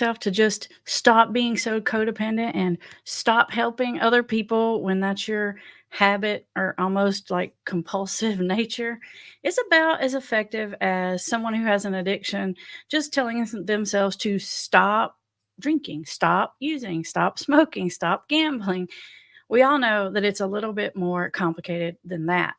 Yourself to just stop being so codependent and stop helping other people when that's your habit or almost like compulsive nature is about as effective as someone who has an addiction just telling themselves to stop drinking, stop using, stop smoking, stop gambling. We all know that it's a little bit more complicated than that.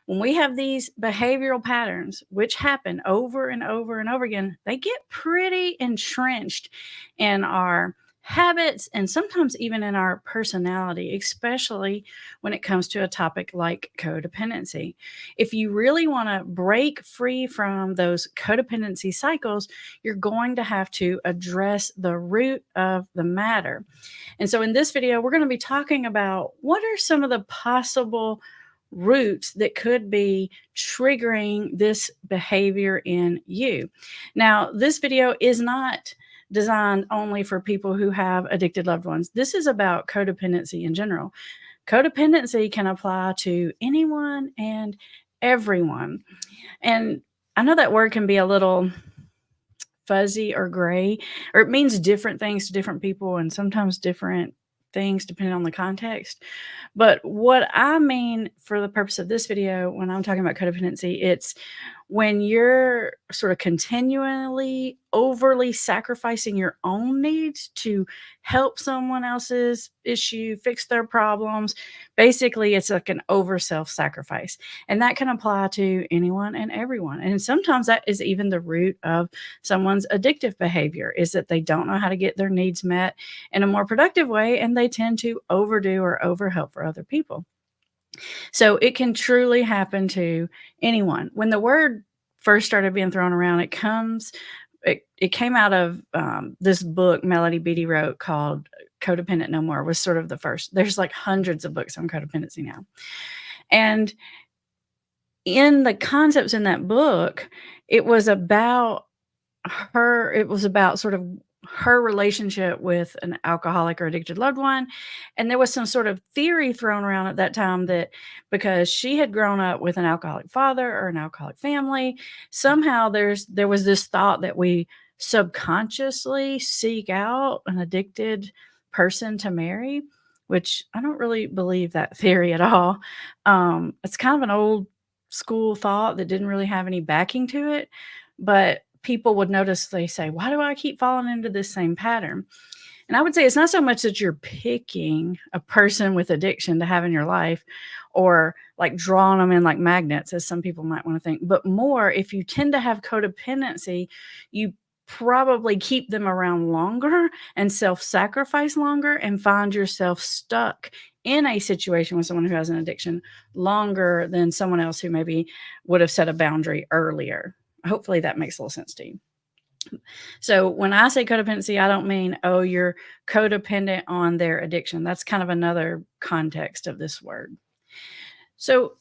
When we have these behavioral patterns, which happen over and over and over again, they get pretty entrenched in our habits and sometimes even in our personality, especially when it comes to a topic like codependency. If you really want to break free from those codependency cycles, you're going to have to address the root of the matter. And so in this video, we're going to be talking about what are some of the possible roots that could be triggering this behavior in you. Now, this video is not designed only for people who have addicted loved ones. This is about codependency in general. Codependency can apply to anyone and everyone. And I know that word can be a little fuzzy or gray, or it means different things to different people and sometimes different things depending on the context. But what I mean for the purpose of this video, when I'm talking about codependency, it's when you're sort of continually overly sacrificing your own needs to help someone else's issue, fix their problems. Basically, it's like an over self sacrifice. And that can apply to anyone and everyone. And sometimes that is even the root of someone's addictive behavior, is that they don't know how to get their needs met in a more productive way, and they tend to overdo or overhelp for other people. So it can truly happen to anyone. When the word first started being thrown around, it came out of this book Melody Beattie wrote called Codependent No More, was sort of the first. There's like hundreds of books on codependency now. And in the concepts in that book, it was about sort of her relationship with an alcoholic or addicted loved one. And there was some sort of theory thrown around at that time that because she had grown up with an alcoholic father or an alcoholic family, somehow there was this thought that we subconsciously seek out an addicted person to marry, which I don't really believe that theory at all. It's kind of an old school thought that didn't really have any backing to it, but people would notice, they say, why do I keep falling into this same pattern? And I would say it's not so much that you're picking a person with addiction to have in your life or like drawing them in like magnets, as some people might want to think, but more if you tend to have codependency, you probably keep them around longer and self-sacrifice longer and find yourself stuck in a situation with someone who has an addiction longer than someone else who maybe would have set a boundary earlier. Hopefully that makes a little sense to you. So when I say codependency, I don't mean, oh, you're codependent on their addiction. That's kind of another context of this word. So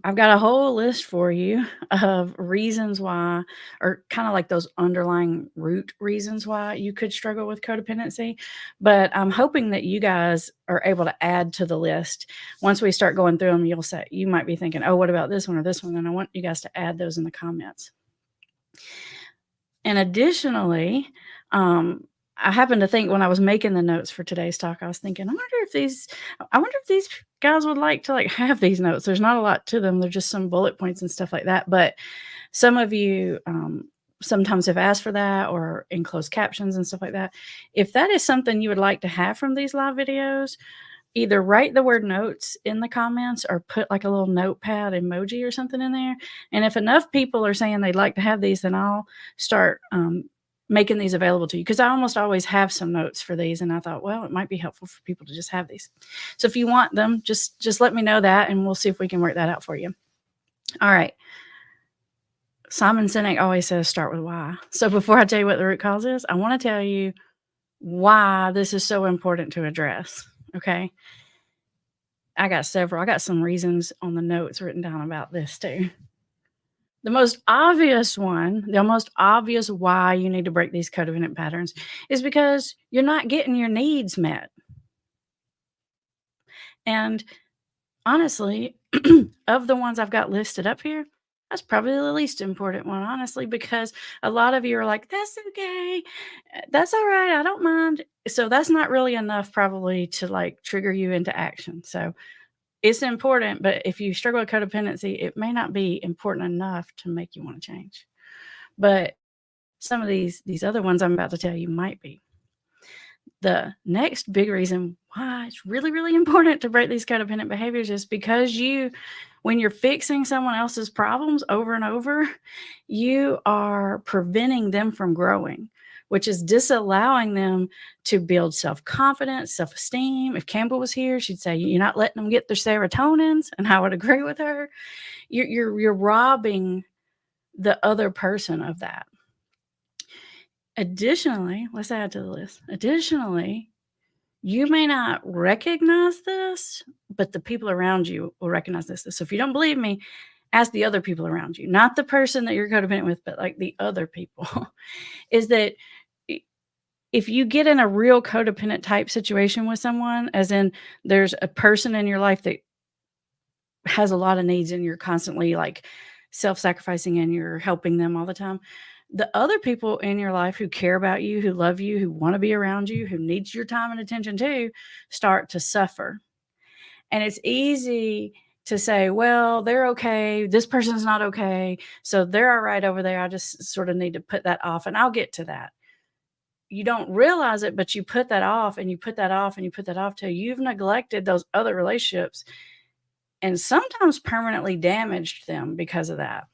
I've got a whole list for you of reasons why, or kind of like those underlying root reasons why you could struggle with codependency. But I'm hoping that you guys are able to add to the list. Once we start going through them, you might be thinking, oh, what about this one or this one? And I want you guys to add those in the comments. And additionally, I happened to think when I was making the notes for today's talk, I was thinking, I wonder if these guys would like to like have these notes. There's not a lot to them. They're just some bullet points and stuff like that. But some of you sometimes have asked for that, or in closed captions and stuff like that. If that is something you would like to have from these live videos, either write the word notes in the comments or put like a little notepad emoji or something in there. And if enough people are saying they'd like to have these, then I'll start making these available to you, because I almost always have some notes for these. And I thought, well, it might be helpful for people to just have these. So if you want them, just let me know that, and we'll see if we can work that out for you. All right. Simon Sinek always says start with why. So before I tell you what the root cause is, I want to tell you why this is so important to address. Okay. I got some reasons on the notes written down about this too. The most obvious why you need to break these codependent patterns is because you're not getting your needs met. And honestly, of the ones I've got listed up here, That's probably the least important one, honestly, because a lot of you are like, "That's okay. That's all right. I don't mind." So that's not really enough probably to, like, trigger you into action. So it's important, but if you struggle with codependency, it may not be important enough to make you wanna change. But some of these other ones I'm about to tell you might be. The next big reason why it's really, really important to break these codependent behaviors is because when you're fixing someone else's problems over and over, you are preventing them from growing, which is disallowing them to build self-confidence, self-esteem. If Campbell was here, she'd say, "You're not letting them get their serotonins," and I would agree with her. You're robbing the other person of that. Additionally, let's add to the list. Additionally, you may not recognize this, but the people around you will recognize this. So if you don't believe me, ask the other people around you, not the person that you're codependent with, but like the other people. Is that i- if you get in a real codependent type situation with someone, as in there's a person in your life that has a lot of needs and you're constantly like self-sacrificing and you're helping them all the time, the other people in your life who care about you, who love you, who want to be around you, who needs your time and attention too, start to suffer. And it's easy to say, well, they're okay, this person's not okay, so they're all right over there, I just sort of need to put that off, and I'll get to that. You don't realize it, but you put that off and you put that off and you put that off till you've neglected those other relationships and sometimes permanently damaged them because of that.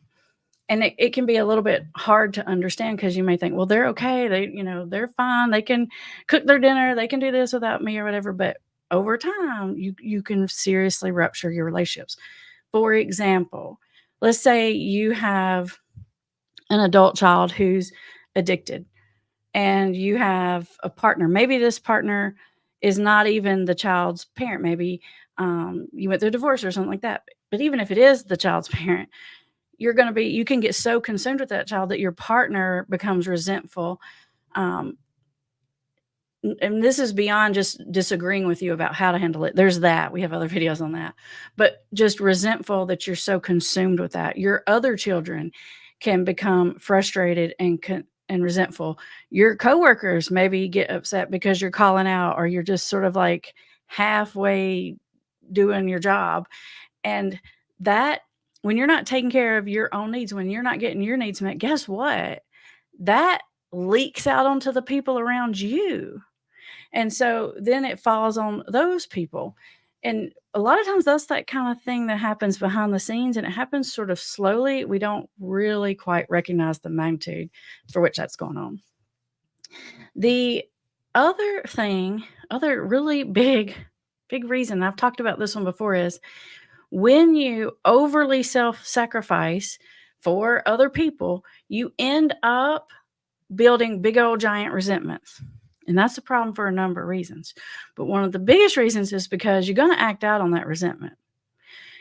And it can be a little bit hard to understand because you may think, well, they're okay. They're fine. They can cook their dinner. They can do this without me or whatever. But over time, you can seriously rupture your relationships. For example, let's say you have an adult child who's addicted and you have a partner. Maybe this partner is not even the child's parent. Maybe you went through a divorce or something like that. But even if it is the child's parent, you can get so consumed with that child that your partner becomes resentful. Um, and this is beyond just disagreeing with you about how to handle it. There's that. We have other videos on that. But just resentful that you're so consumed with that. Your other children can become frustrated and resentful. Your coworkers maybe get upset because you're calling out or you're just sort of like halfway doing your job. And that when you're not taking care of your own needs, when you're not getting your needs met, guess what? That leaks out onto the people around you. And so then it falls on those people. And a lot of times that's that kind of thing that happens behind the scenes and it happens sort of slowly. We don't really quite recognize the magnitude for which that's going on. The other thing, other really big reason, I've talked about this one before, is when you overly self-sacrifice for other people, you end up building big old giant resentments. And that's a problem for a number of reasons. But one of the biggest reasons is because you're going to act out on that resentment.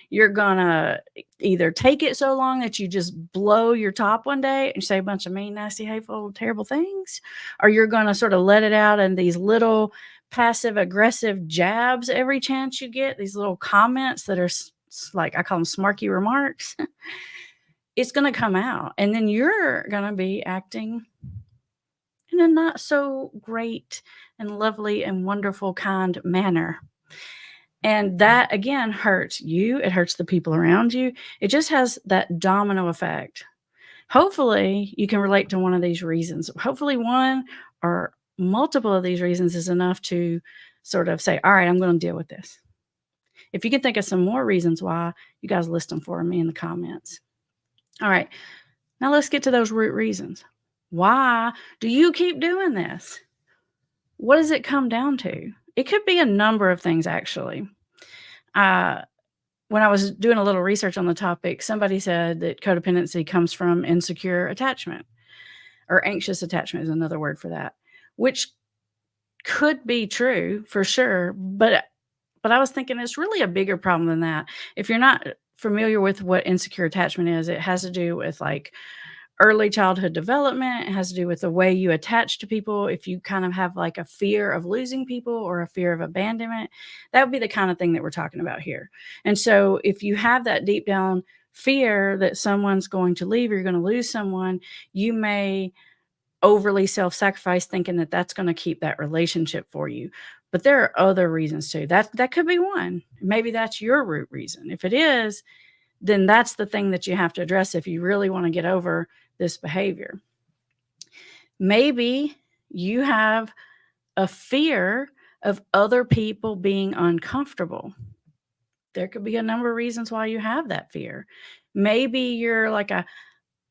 You're going to either take it so long that you just blow your top one day and say a bunch of mean, nasty, hateful, terrible things, or you're going to sort of let it out in these little passive aggressive jabs every chance you get, these little comments that are like I call them smarky remarks. It's going to come out. And then you're going to be acting in a not so great and lovely and wonderful, kind manner. And that again hurts you. It hurts the people around you. It just has that domino effect. Hopefully, you can relate to one of these reasons. Hopefully, one or multiple of these reasons is enough to sort of say, all right, I'm going to deal with this. If you can think of some more reasons why, you guys list them for me in the comments. All right, now let's get to those root reasons. Why do you keep doing this? What does it come down to? It could be a number of things, actually. Uh, when I was doing a little research on the topic, somebody said that codependency comes from insecure attachment, or anxious attachment is another word for that, which could be true for sure. But I was thinking it's really a bigger problem than that. If you're not familiar with what insecure attachment is, it has to do with like early childhood development. It has to do with the way you attach to people. If you kind of have like a fear of losing people or a fear of abandonment, that would be the kind of thing that we're talking about here. And so if you have that deep down fear that someone's going to leave or you're going to lose someone, you may overly self-sacrifice thinking that that's going to keep that relationship for you. But there are other reasons too. That could be one. Maybe that's your root reason. If it is, then that's the thing that you have to address if you really want to get over this behavior. Maybe you have a fear of other people being uncomfortable. There could be a number of reasons why you have that fear. Maybe you're like a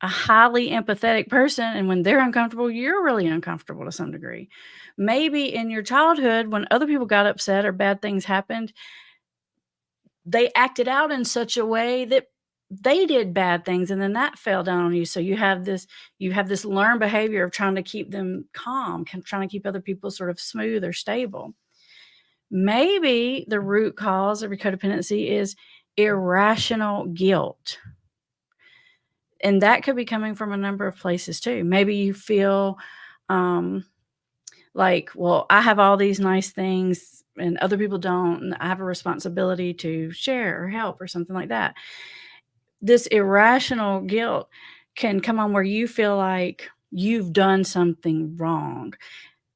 highly empathetic person, and when they're uncomfortable, you're really uncomfortable to some degree. Maybe in your childhood, when other people got upset or bad things happened, they acted out in such a way that they did bad things, and then that fell down on you. So you have this learned behavior of trying to keep them calm, trying to keep other people sort of smooth or stable. Maybe the root cause of your codependency is irrational guilt. And that could be coming from a number of places too. Maybe you feel like, well, I have all these nice things and other people don't, and I have a responsibility to share or help or something like that. This irrational guilt can come on where you feel like you've done something wrong.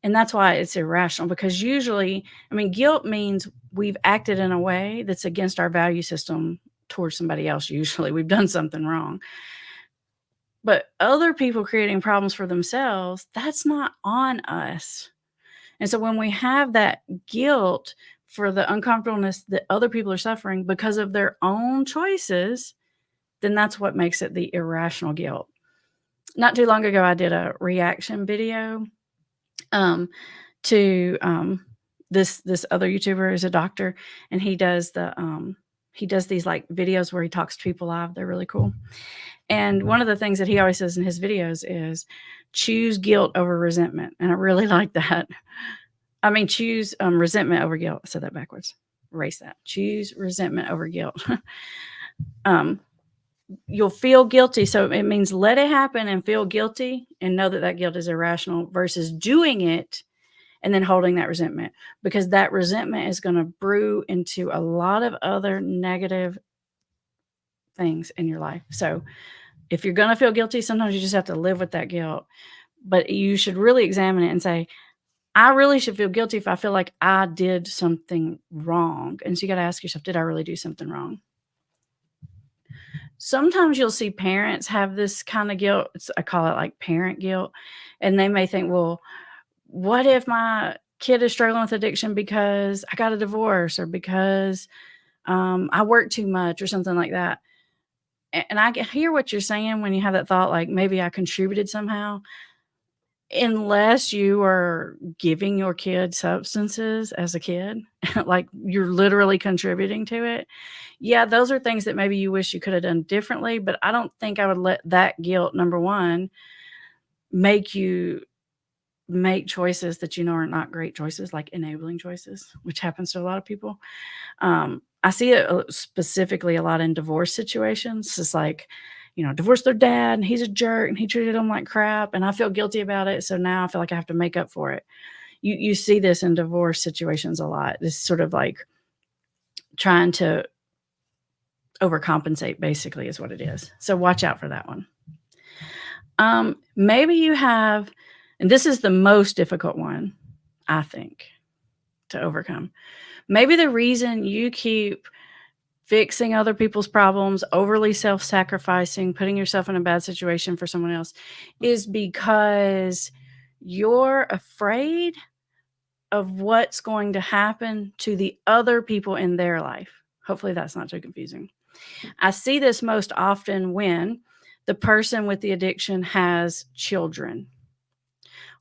And that's why it's irrational, because usually, I mean, guilt means we've acted in a way that's against our value system towards somebody else. Usually, we've done something wrong. But other people creating problems for themselves, that's not on us. And so when we have that guilt for the uncomfortableness that other people are suffering because of their own choices, then that's what makes it the irrational guilt. Not too long ago, I did a reaction video to this other YouTuber is a doctor, and he does these like videos where he talks to people live. They're really cool. And one of the things that he always says in his videos is choose guilt over resentment. And I really like that. I mean, choose resentment over guilt. I said that backwards. Erase that. Choose resentment over guilt. You'll feel guilty. So it means let it happen and feel guilty and know that that guilt is irrational versus doing it and then holding that resentment, because that resentment is going to brew into a lot of other negative things in your life. So if you're going to feel guilty, sometimes you just have to live with that guilt. But you should really examine it and say, I really should feel guilty if I feel like I did something wrong. And so you got to ask yourself, did I really do something wrong? Sometimes you'll see parents have this kind of guilt. I call it like parent guilt. And they may think, well, what if my kid is struggling with addiction because I got a divorce or because I work too much or something like that? And I hear what you're saying when you have that thought, like maybe I contributed somehow. Unless you are giving your kid substances as a kid, like you're literally contributing to it. Yeah, those are things that maybe you wish you could have done differently, but I don't think I would let that guilt, number one, make you make choices that you know are not great choices, like enabling choices, which happens to a lot of people. I see it specifically a lot in divorce situations. It's like, divorced their dad and he's a jerk and he treated them like crap and I feel guilty about it. So now I feel like I have to make up for it. You see this in divorce situations a lot. This sort of like trying to overcompensate, basically, is what it is. So watch out for that one. Maybe you have, and this is the most difficult one, I think, to overcome. Maybe the reason you keep fixing other people's problems, overly self-sacrificing, putting yourself in a bad situation for someone else is because you're afraid of what's going to happen to the other people in their life. Hopefully that's not too confusing. I see this most often when the person with the addiction has children,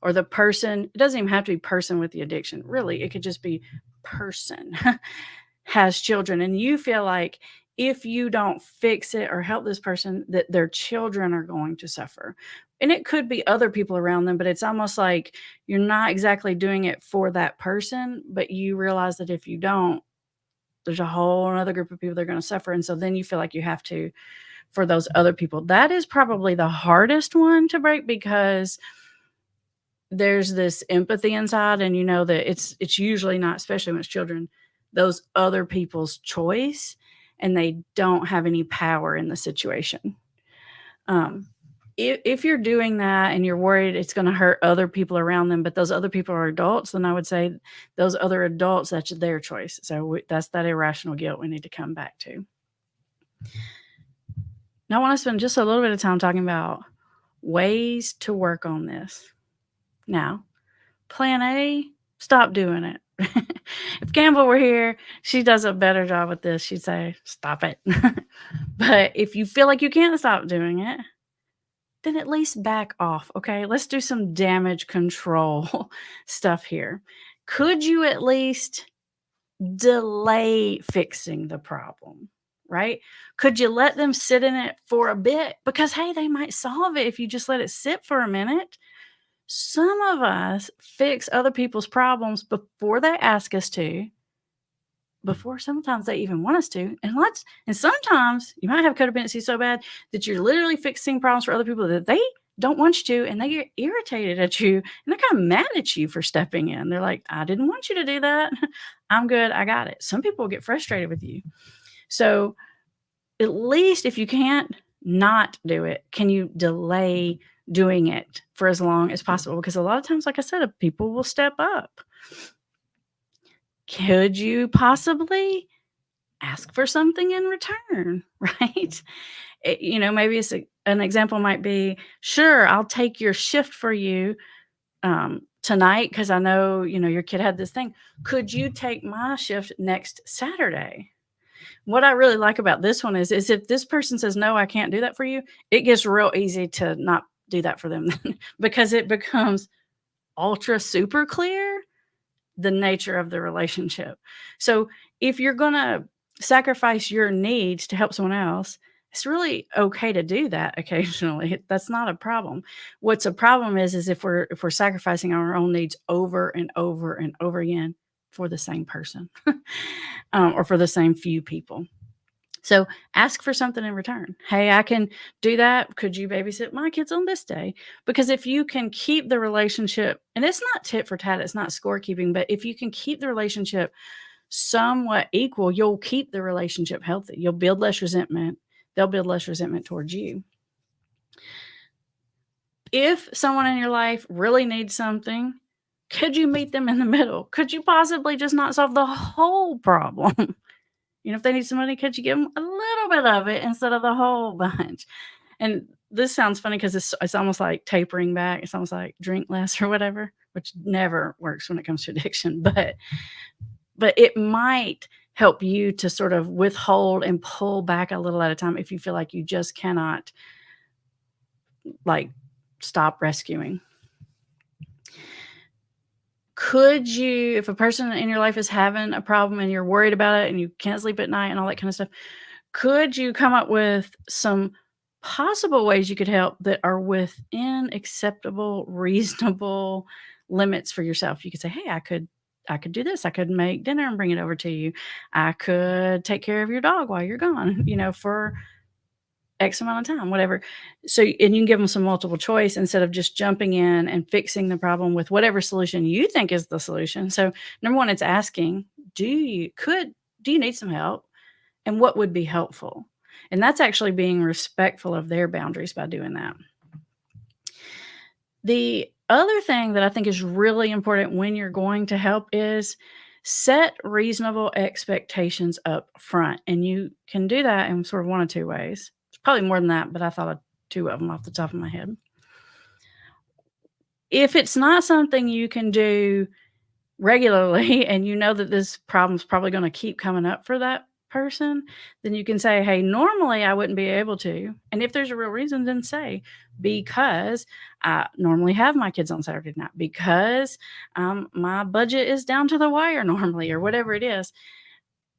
or the person, it doesn't even have to be person with the addiction. Really, it could just be person has children, and you feel like if you don't fix it or help this person, that their children are going to suffer. And it could be other people around them, but it's almost like you're not exactly doing it for that person, but you realize that if you don't, there's a whole other group of people that are going to suffer. And so then you feel like you have to for those other people. That is probably the hardest one to break, because there's this empathy inside, and you know that it's usually not, especially when it's children, those other people's choice. and they don't have any power in the situation. Um, if you're doing that and you're worried it's going to hurt other people around them, but those other people are adults, then I would say those other adults, that's their choice. So that's that irrational guilt we need to come back to. Now, I want to spend just a little bit of time talking about ways to work on this. Now, plan A, stop doing it. If Campbell were here, she does a better job with this. She'd say, stop it. But if you feel like you can't stop doing it, then at least back off. Okay. Let's do some damage control stuff here. Could you at least delay fixing the problem? Right? Could you let them sit in it for a bit? Because, hey, they might solve it if you just let it sit for a minute. Some of us fix other people's problems before they ask us to, before sometimes they even want us to. And sometimes you might have codependency so bad that you're literally fixing problems for other people that they don't want you to, and they get irritated at you, and they're kind of mad at you for stepping in. They're like, I didn't want you to do that. I'm good. I got it. Some people get frustrated with you. So at least if you can't not do it, can you delay doing it for as long as possible? Because a lot of times, like I said, people will step up. Could you possibly ask for something in return, right? Maybe an example might be, sure, I'll take your shift for you tonight because I know, your kid had this thing. Could you take my shift next Saturday? What I really like about this one is if this person says, no, I can't do that for you, it gets real easy to not do that for them because it becomes ultra super clear the nature of the relationship. So if you're going to sacrifice your needs to help someone else, it's really okay to do that occasionally. That's not a problem. What's a problem is if we're sacrificing our own needs over and over and over again for the same person or for the same few people. So ask for something in return. Hey, I can do that. Could you babysit my kids on this day? Because if you can keep the relationship, and it's not tit for tat, it's not scorekeeping, but if you can keep the relationship somewhat equal, you'll keep the relationship healthy. You'll build less resentment. They'll build less resentment towards you. If someone in your life really needs something, could you meet them in the middle? Could you possibly just not solve the whole problem? If they need some money, could you give them a little bit of it instead of the whole bunch? And this sounds funny because it's almost like tapering back. It's almost like drink less or whatever, which never works when it comes to addiction. But it might help you to sort of withhold and pull back a little at a time if you feel like you just cannot stop rescuing. Could you, if a person in your life is having a problem and you're worried about it and you can't sleep at night and all that kind of stuff, could you come up with some possible ways you could help that are within acceptable, reasonable limits for yourself? You could say, hey, I could do this. I could make dinner and bring it over to you. I could take care of your dog while you're gone, for X amount of time, whatever. So, and you can give them some multiple choice instead of just jumping in and fixing the problem with whatever solution you think is the solution. So, number one, it's asking, do you need some help? And what would be helpful? And that's actually being respectful of their boundaries by doing that. The other thing that I think is really important when you're going to help is set reasonable expectations up front. And you can do that in sort of one of two ways. It's probably more than that, but I thought of two of them off the top of my head. If it's not something you can do regularly and you know that this problem's probably going to keep coming up for that person, then you can say, hey, normally I wouldn't be able to. And if there's a real reason, then say, because I normally have my kids on Saturday night, because my budget is down to the wire normally, or whatever it is.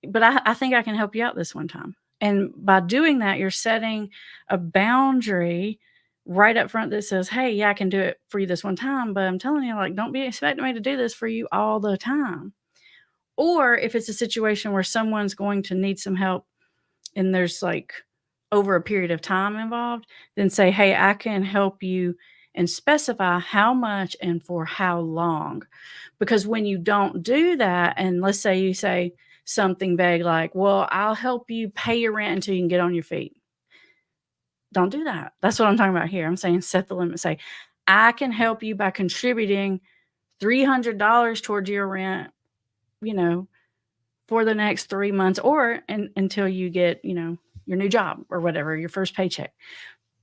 But I think I can help you out this one time. And by doing that, you're setting a boundary right up front that says, hey, yeah, I can do it for you this one time, but I'm telling you, don't be expecting me to do this for you all the time. Or if it's a situation where someone's going to need some help and there's over a period of time involved, then say, hey, I can help you, and specify how much and for how long. Because when you don't do that, and let's say you say, something vague like, well, I'll help you pay your rent until you can get on your feet. Don't do that. That's what I'm talking about here. I'm saying set the limit. Say, I can help you by contributing $300 towards your rent, you know, for the next 3 months or until you get, your new job or whatever, your first paycheck.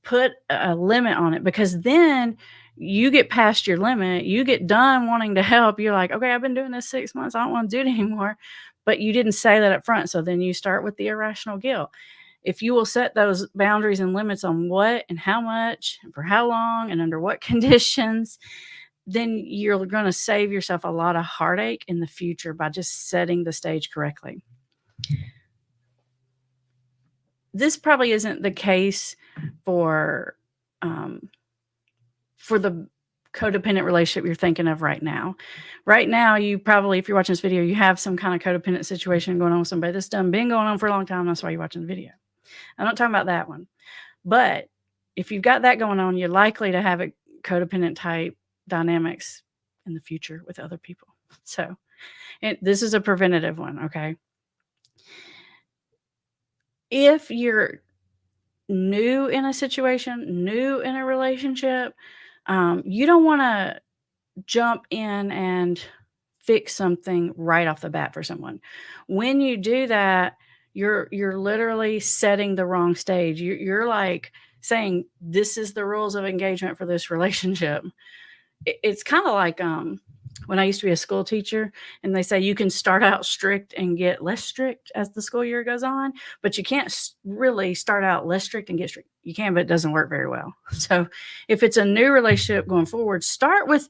Put a limit on it, because then you get past your limit, you get done wanting to help. You're like, okay, I've been doing this 6 months. I don't want to do it anymore. But you didn't say that up front. So then you start with the irrational guilt. If you will set those boundaries and limits on what and how much and for how long and under what conditions, then you're going to save yourself a lot of heartache in the future by just setting the stage correctly. This probably isn't the case for the codependent relationship you're thinking of right now. Right now, you probably, if you're watching this video, you have some kind of codependent situation going on with somebody that's been going on for a long time. That's why you're watching the video. I'm not talking about that one. But if you've got that going on, you're likely to have a codependent type dynamics in the future with other people. So this is a preventative one, okay? If you're new in a situation, new in a relationship, you don't want to jump in and fix something right off the bat for someone. When you do that, you're literally setting the wrong stage. You're like saying, this is the rules of engagement for this relationship. It's kind of like when I used to be a school teacher, and they say you can start out strict and get less strict as the school year goes on, but you can't really start out less strict and get strict. You can, but it doesn't work very well. So if it's a new relationship going forward, start with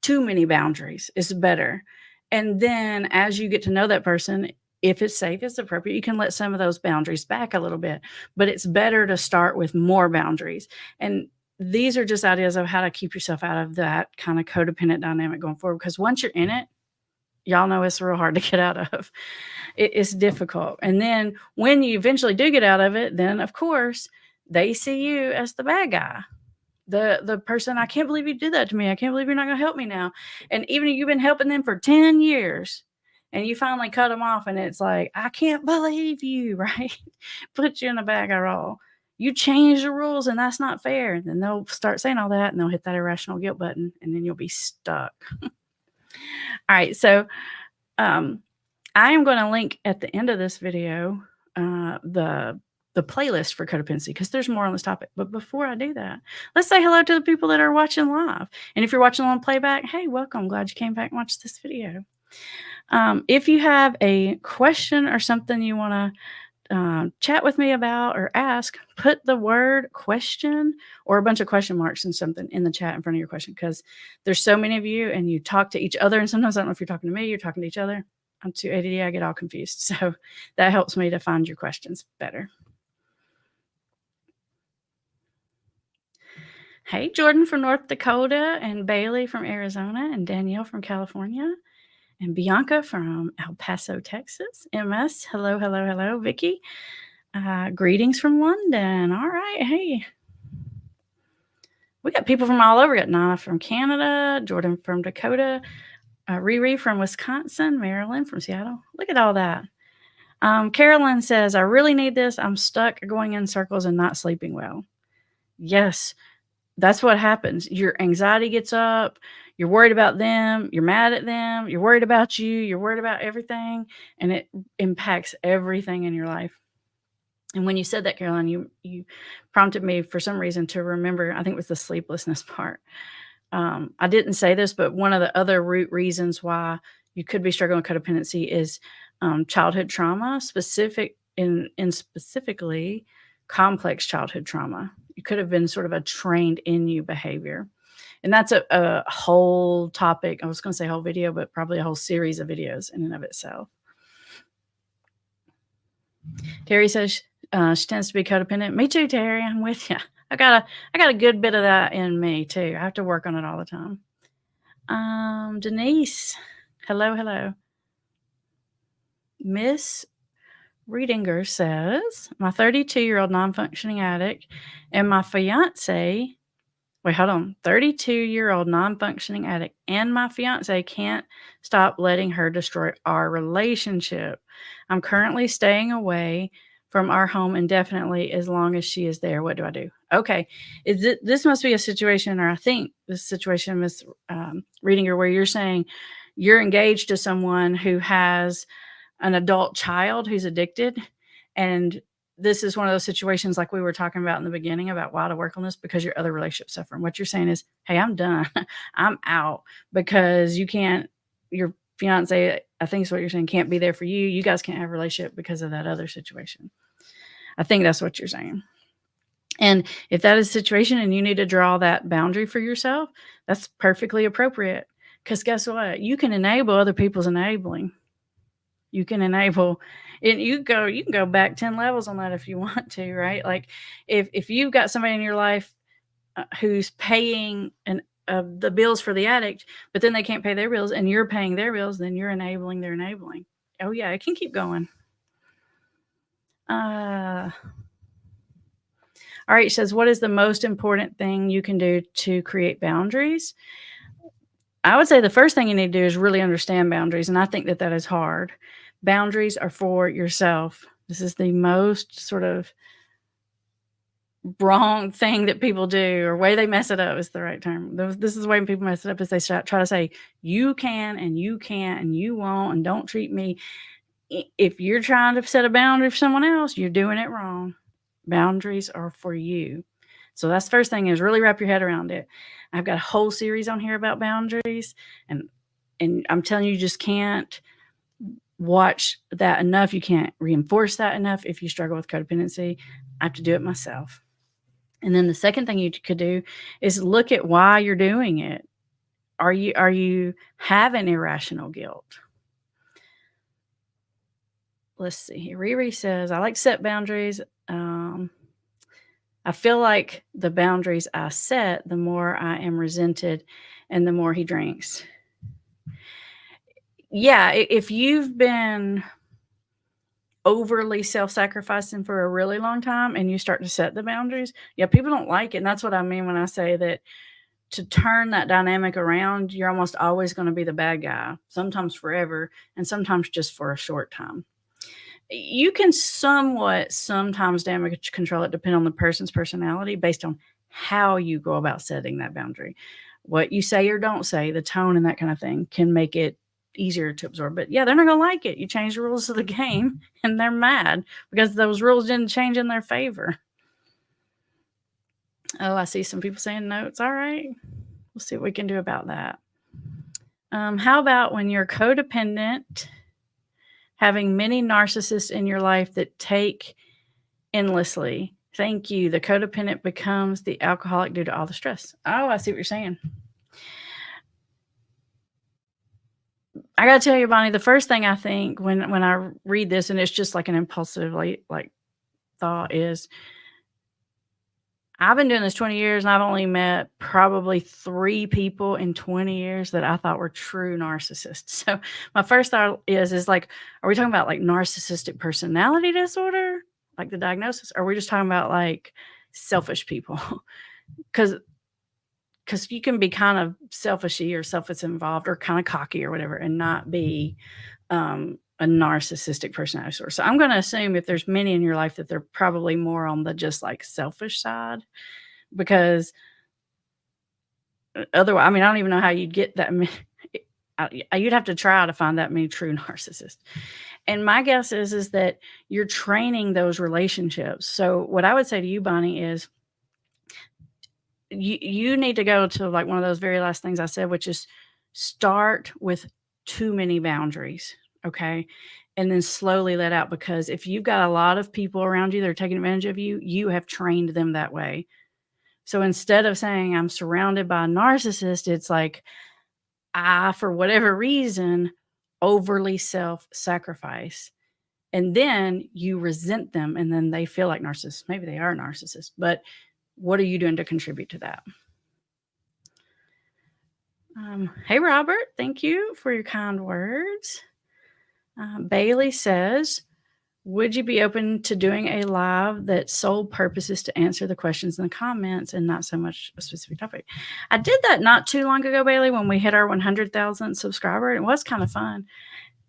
too many boundaries is better. And then as you get to know that person, if it's safe, it's appropriate, you can let some of those boundaries back a little bit. But it's better to start with more boundaries. And these are just ideas of how to keep yourself out of that kind of codependent dynamic going forward. Because once you're in it, y'all know it's real hard to get out of. It's difficult. And then when you eventually do get out of it, then of course they see you as the bad guy. The person, I can't believe you did that to me. I can't believe you're not going to help me now. And even if you've been helping them for 10 years and you finally cut them off, and it's like, I can't believe you, right? Put you in the bad guy role. You change the rules and that's not fair. And then they'll start saying all that and they'll hit that irrational guilt button and then you'll be stuck. All right. So I am going to link at the end of this video the playlist for codependency, because there's more on this topic. But before I do that, let's say hello to the people that are watching live. And if you're watching on playback, hey, welcome. Glad you came back and watched this video. If you have a question or something you want to chat with me about or ask, put the word question or a bunch of question marks and something in the chat in front of your question, because there's so many of you and you talk to each other. And sometimes I don't know if you're talking to me, you're talking to each other. I'm too ADD, I get all confused. So that helps me to find your questions better. Hey, Jordan from North Dakota, and Bailey from Arizona, and Danielle from California, and Bianca from El Paso, Texas. MS, hello, hello, hello. Vicky, greetings from London. All right, hey. We got people from all over. We got Nana from Canada, Jordan from Dakota, Riri from Wisconsin, Maryland from Seattle. Look at all that. Carolyn says, I really need this. I'm stuck going in circles and not sleeping well. Yes. That's what happens. Your anxiety gets up. You're worried about them. You're mad at them. You're worried about you. You're worried about everything. And it impacts everything in your life. And when you said that, Caroline, you prompted me for some reason to remember, I think it was the sleeplessness part. I didn't say this, but one of the other root reasons why you could be struggling with codependency is childhood trauma, specifically complex childhood trauma. You could have been sort of a trained in you behavior. And that's a whole topic. I was going to say whole video, but probably a whole series of videos in and of itself. Terry says she tends to be codependent. Me too, Terry. I'm with you. I got a good bit of that in me too. I have to work on it all the time. Denise, hello, hello. Miss Reedinger says, my 32-year-old non-functioning addict and my fiance Wait, hold on. 32-year-old non-functioning addict and my fiance can't stop letting her destroy our relationship. I'm currently staying away from our home indefinitely as long as she is there. What do I do? Okay. This must be a situation, or I think this situation, Miss Readinger, where you're saying you're engaged to someone who has an adult child who's addicted, and this is one of those situations like we were talking about in the beginning about why to work on this, because your other relationship's suffering. What you're saying is, hey, I'm done. I'm out, because you can't, your fiance, I think is what you're saying, can't be there for you. You guys can't have a relationship because of that other situation. I think that's what you're saying. And if that is the situation and you need to draw that boundary for yourself, that's perfectly appropriate. Because guess what? You can enable other people's enabling. You can enable, and you can go back 10 levels on that if you want to, right? Like if you've got somebody in your life who's paying the bills for the addict, but then they can't pay their bills and you're paying their bills, then you're enabling their enabling. Oh yeah, it can keep going. All right, it says, what is the most important thing you can do to create boundaries? I would say the first thing you need to do is really understand boundaries, and I think that is hard. Boundaries are for yourself. This is the most sort of wrong thing that people do, or way they mess it up is the right term. This is the way people mess it up, is they try to say, you can and you can't and you won't and don't treat me. If you're trying to set a boundary for someone else, you're doing it wrong. Boundaries are for you. So that's the first thing, is really wrap your head around it. I've got a whole series on here about boundaries, and I'm telling you, you just can't watch that enough. You can't reinforce that enough if you struggle with codependency. I have to do it myself. And then the second thing you could do is look at why you're doing it. Are you having irrational guilt? Let's see. Riri says, I like set boundaries. I feel like the boundaries I set, the more I am resented and the more he drinks. Yeah, if you've been overly self-sacrificing for a really long time and you start to set the boundaries, yeah, people don't like it. And that's what I mean when I say that to turn that dynamic around, you're almost always going to be the bad guy, sometimes forever, and sometimes just for a short time. You can sometimes damage control it, depending on the person's personality, based on how you go about setting that boundary. What you say or don't say, the tone and that kind of thing can make it easier to absorb. But yeah, they're not going to like it. You change the rules of the game and they're mad because those rules didn't change in their favor. Oh, I see some people saying notes. All right. We'll see what we can do about that. How about when you're codependent, having many narcissists in your life that take endlessly? Thank you. The codependent becomes the alcoholic due to all the stress. Oh, I see what you're saying. I gotta tell you, Bonnie, the first thing I think when I read this, and it's just like an impulsive like thought, is I've been doing this 20 years and I've only met probably 3 people in 20 years that I thought were true narcissists. So my first thought is like, are we talking about like narcissistic personality disorder, like the diagnosis? Or are we just talking about like selfish people? Because you can be kind of selfishy or self-involved or kind of cocky or whatever and not be a narcissistic personality disorder. So I'm going to assume if there's many in your life that they're probably more on the just like selfish side, because otherwise, I mean, I don't even know how you'd get that many. You'd have to try to find that many true narcissists. And my guess is that you're training those relationships. So what I would say to you, Bonnie, is you need to go to like one of those very last things I said, which is start with too many boundaries. Okay. And then slowly let out, because if you've got a lot of people around you that are taking advantage of you, you have trained them that way. So instead of saying I'm surrounded by a narcissist, it's like I, for whatever reason, overly self-sacrifice. And then you resent them and then they feel like narcissists. Maybe they are narcissists, but what are you doing to contribute to that? Hey, Robert, thank you for your kind words. Bailey says, Would you be open to doing a live that sole purpose is to answer the questions in the comments and not so much a specific topic? I did that not too long ago, Bailey, when we hit our 100,000 subscriber. It was kind of fun.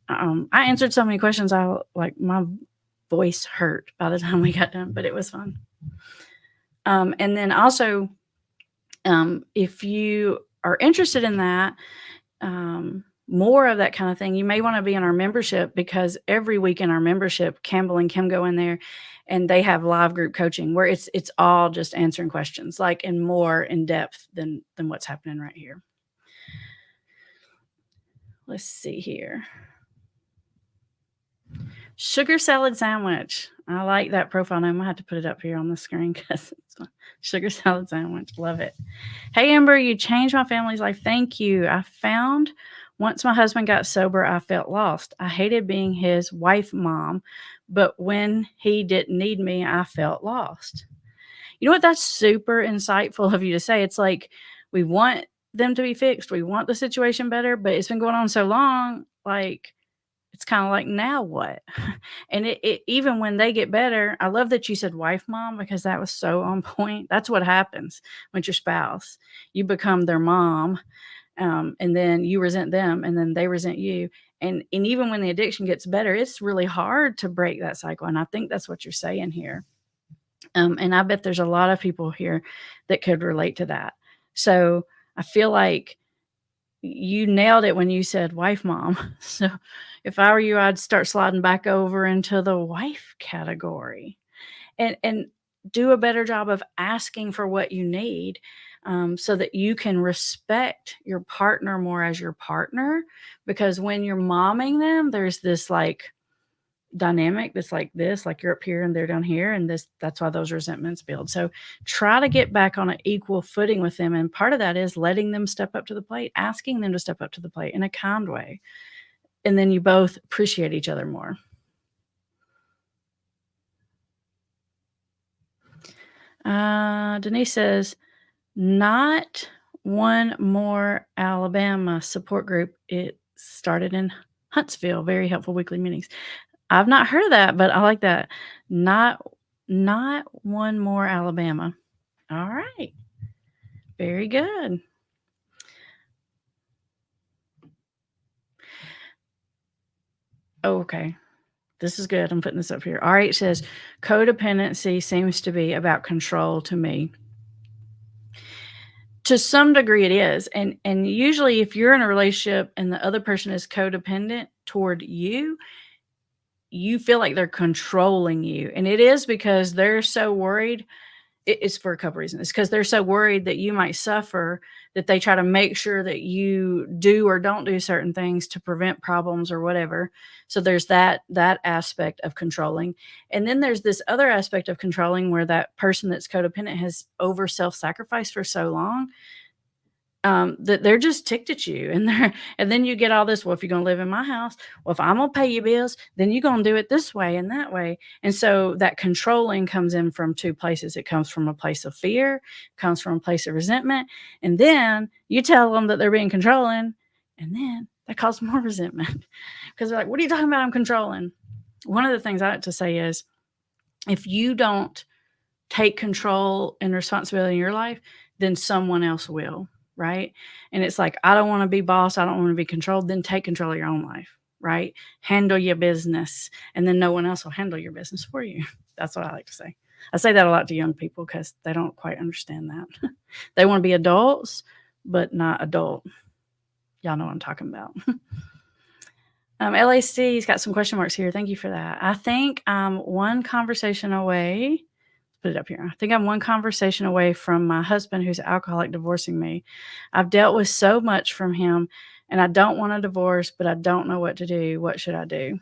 I answered so many questions, my voice hurt by the time we got done, but it was fun. And then also, if you are interested in that, more of that kind of thing, you may want to be in our membership, because every week in our membership, Campbell and Kim go in there and they have live group coaching where it's all just answering questions, like, and more in depth than what's happening right here. Let's see here. Sugar salad sandwich. I like that profile name. I have to put it up here on the screen because it's fun. Sugar salad sandwich. Love it. Hey, Amber, you changed my family's life. Thank you. I found once my husband got sober, I felt lost. I hated being his wife mom, but when he didn't need me, I felt lost. You know what? That's super insightful of you to say. It's like, we want them to be fixed. We want the situation better, but it's been going on so long, like, it's kind of like, now what? And it even when they get better, I love that you said wife mom, because that was so on point. That's what happens with your spouse. You become their mom, and then you resent them, and then they resent you. And even when the addiction gets better, it's really hard to break that cycle. And I think that's what you're saying here. And I bet there's a lot of people here that could relate to that. So I feel like you nailed it when you said wife mom. So if I were you, I'd start sliding back over into the wife category, and do a better job of asking for what you need, so that you can respect your partner more as your partner. Because when you're momming them, there's this like dynamic that's like this, like you're up here and they're down here, and that's why those resentments build. So try to get back on an equal footing with them, and part of that is letting them step up to the plate, asking them to step up to the plate in a kind way, and then you both appreciate each other more. Denise says, not one more Alabama support group. It started in Huntsville. Very helpful weekly meetings. I've not heard of that, but I like that. Not one more Alabama. All right. Very good. Oh, okay. This is good. I'm putting this up here. RH says, codependency seems to be about control to me. To some degree it is. And usually if you're in a relationship and the other person is codependent toward you, you feel like they're controlling you. And it is because they're so worried. It's for a couple reasons. It's because they're so worried that you might suffer that they try to make sure that you do or don't do certain things to prevent problems or whatever. So there's that aspect of controlling. And then there's this other aspect of controlling where that person that's codependent has over self-sacrificed for so long, that they're just ticked at you, and then you get all this, well, if you're going to live in my house, well, if I'm going to pay you bills, then you're going to do it this way and that way. And so that controlling comes in from two places. It comes from a place of fear, comes from a place of resentment. And then you tell them that they're being controlling, and then that causes more resentment because they're like, what are you talking about? I'm controlling. One of the things I like to say is, if you don't take control and responsibility in your life, then someone else will. Right. And it's like, I don't want to be boss. I don't want to be controlled. Then take control of your own life. Right. Handle your business, and then no one else will handle your business for you. That's what I like to say. I say that a lot to young people because they don't quite understand that. They want to be adults, but not adult. Y'all know what I'm talking about. LAC's got some question marks here. Thank you for that. I think I'm one conversation away. Put it up here. I think I'm one conversation away from my husband, who's an alcoholic, divorcing me. I've dealt with so much from him, and I don't want a divorce, but I don't know what to do. What should I do?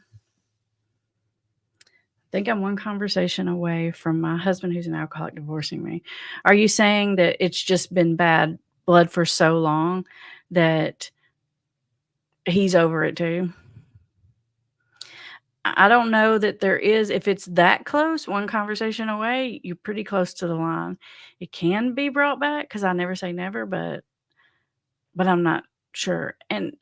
I think I'm one conversation away from my husband, who's an alcoholic, divorcing me. Are you saying that it's just been bad blood for so long that he's over it too? I don't know that there is. If it's that close, one conversation away, you're pretty close to the line. It can be brought back, because I never say never, but I'm not sure. And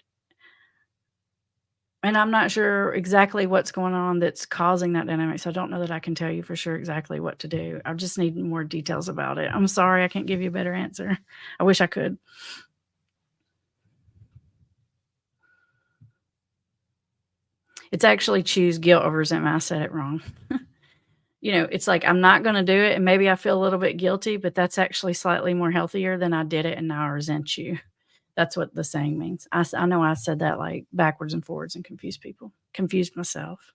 And I'm not sure exactly what's going on that's causing that dynamic, so I don't know that I can tell you for sure exactly what to do. I just need more details about it. I'm sorry, I can't give you a better answer. I wish I could. It's actually choose guilt over resentment. I said it wrong. It's like I'm not gonna do it, and maybe I feel a little bit guilty, but that's actually slightly more healthier than I did it, and now I resent you. That's what the saying means. I know I said that, like, backwards and forwards and confused myself.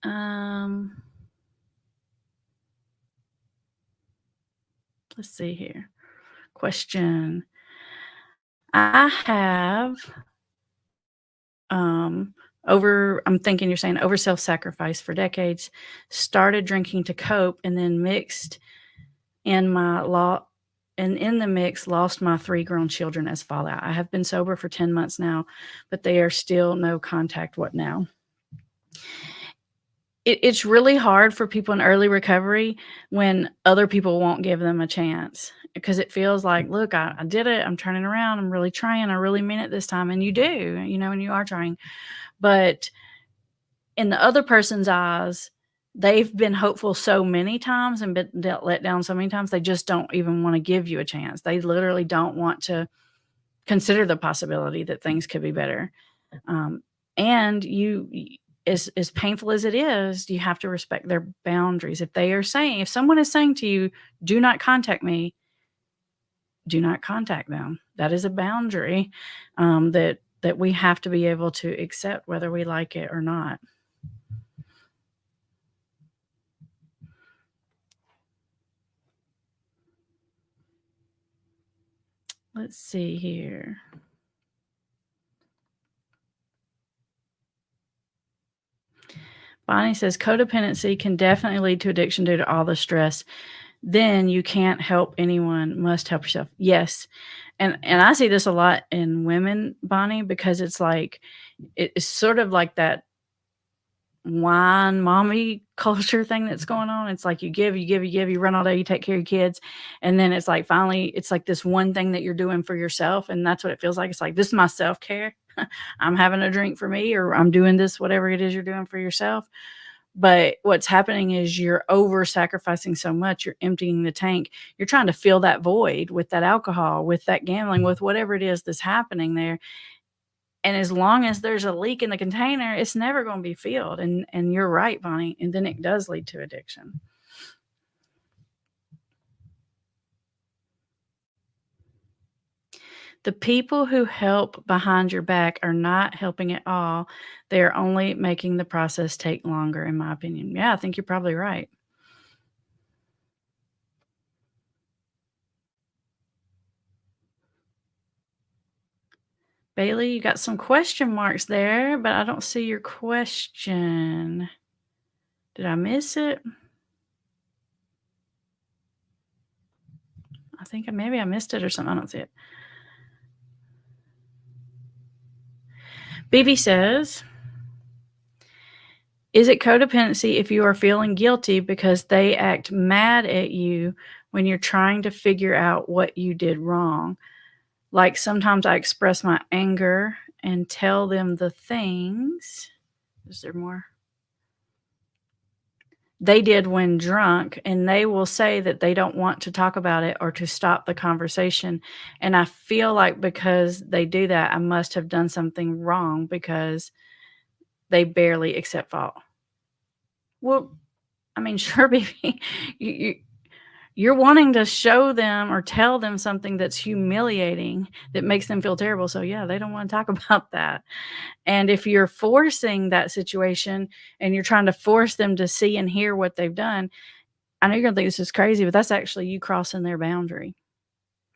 Um, let's see here. Question. I have, um, I'm thinking you're saying over self-sacrifice for decades, started drinking to cope, and then mixed in my law and in the mix, lost my 3 grown children as fallout. I have been sober for 10 months now, but they are still no contact. What now? It's really hard for people in early recovery when other people won't give them a chance because it feels like, "Look, I did it. I'm turning around. I'm really trying. I really mean it this time." And you do, and you are trying. But in the other person's eyes, they've been hopeful so many times and been let down so many times, they just don't even wanna give you a chance. They literally don't want to consider the possibility that things could be better. Um, and as painful as it is, you have to respect their boundaries. If someone is saying to you, "Do not contact me," do not contact them. That is a boundary, that we have to be able to accept whether we like it or not. Let's see here. Bonnie says codependency can definitely lead to addiction due to all the stress. Then you can't help anyone, must help yourself. Yes. And I see this a lot in women, Bonnie, because it's like it's sort of like that whine mommy culture thing that's going on. It's like you give, you give, you give, you run all day, you take care of your kids. And then it's like finally it's like this one thing that you're doing for yourself. And that's what it feels like. It's like this is my self-care. I'm having a drink for me, or I'm doing this, whatever it is you're doing for yourself. But what's happening is you're over sacrificing so much, you're emptying the tank. You're trying to fill that void with that alcohol, with that gambling, with whatever it is that's happening there. And as long as there's a leak in the container, it's never going to be filled. And you're right, Bonnie. And then it does lead to addiction. The people who help behind your back are not helping at all. They're only making the process take longer, in my opinion. Yeah, I think you're probably right. Bailey, you got some question marks there, but I don't see your question. Did I miss it? I think maybe I missed it or something. I don't see it. BB says, is it codependency if you are feeling guilty because they act mad at you when you're trying to figure out what you did wrong? Like sometimes I express my anger and tell them the things. Is there more? They did when drunk, and they will say that they don't want to talk about it or to stop the conversation. And I feel like because they do that, I must have done something wrong because they barely accept fault. Well, I mean, sure, baby. You, you're wanting to show them or tell them something that's humiliating that makes them feel terrible. So, yeah, they don't want to talk about that. And if you're forcing that situation and you're trying to force them to see and hear what they've done, I know you're gonna think this is crazy, but that's actually you crossing their boundary.